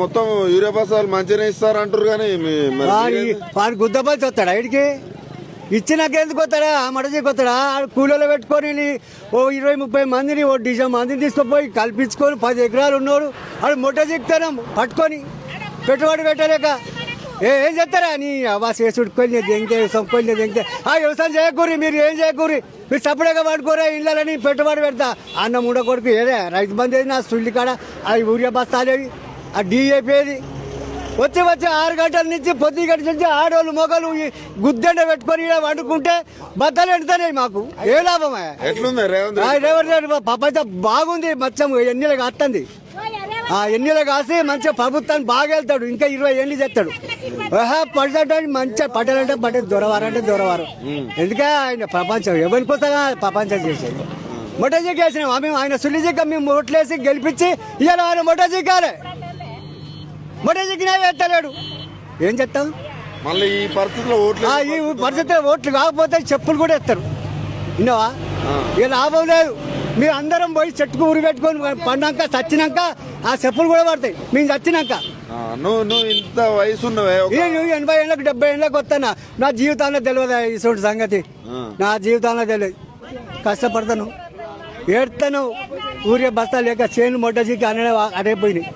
మొత్తం యూరియా బస్తాలు మంచిగానే ఇస్తారు అంటారు కానీ వాడు గుద్దపల్సి వస్తాడా ఇడికి ఇచ్చినాక ఎందుకు వస్తాడా మడజీకి వస్తాడా కూలీలో పెట్టుకొని ఓ 20-30 మందిని ఓ డిజైన్ మందిని తీసుకుపోయి కల్పించుకొని 10 ఎకరాలు ఉన్నాడు వాడు మొట్ట చిక్తాను పట్టుకొని పెట్టుబడి పెట్టలేక ఏం చేస్తారా నీ అవ్వ చేసుకొని దెంగితే సంకొని దెంగితే వ్యవసాయం చేయకూరి మీరు ఏం చేయకూరి మీరు సపరేట్గా పట్టుకోరా ఇళ్ళని పెట్టుబడి పెడతా అన్న మూడ కొడుకు ఏదే రైతు బంధు ఏది నా సుల్లి కాడ అవి యూరియా బస్తాలేవి ఆ డిఏపి ఏది వచ్చి 6 గంటల నుంచి పొద్దు గంటల నుంచి ఆడవాళ్ళు మొగలు గుద్దెండ పెట్టుకొని ఇలా వండుకుంటే బద్దలు ఎండుతున్నాయి మాకు ఏ లాభమే ప్రపంచం బాగుంది మచ్చం ఎన్నిలకు వస్తుంది ఎన్నిలో కాసి మంచిగా ప్రభుత్వాన్ని బాగా వెళ్తాడు ఇంకా 20 ఏళ్ళు చేస్తాడు పడ్డంటే మంచిగా పట్టాలంటే పట్టే దొరవారంటే దొరవారు ఎందుకే ఆయన ప్రపంచం ఎవరికి వస్తుందా ప్రపంచం చేసేది మొట్టజీకి వేసినాం మేము ఆయన సుల్లిజీకి మేము ఓట్లేసి గెలిపించి ఇవాళ ఆయన మొట్టజీకాలే మొట్టజీకినా వేస్తలేడు ఏం చెప్తాం మళ్ళీ ఈ పరిస్థితిలో ఓట్లు కాకపోతే చెప్పులు కూడా వేస్తారు విన్నావా ఇక లాభం లేదు మీరు అందరం పోయి చెట్టుకు ఊరి పెట్టుకొని పడినాక చచ్చినాక ఆ చెప్పులు కూడా పడతాయి మేము చచ్చినాక నువ్వు ఇంత వయసు ఉన్నవే 80 ఏళ్ళకి 70 ఏళ్ళకి వస్తానా నా జీవితంలో తెలియదు ఇటువంటి సంగతి నా జీవితంలో తెలియదు కష్టపడతాను ఏడుతాను ఊరే బస్తా లేక చేను మొట్టజీకి అనే అడైపోయినాయి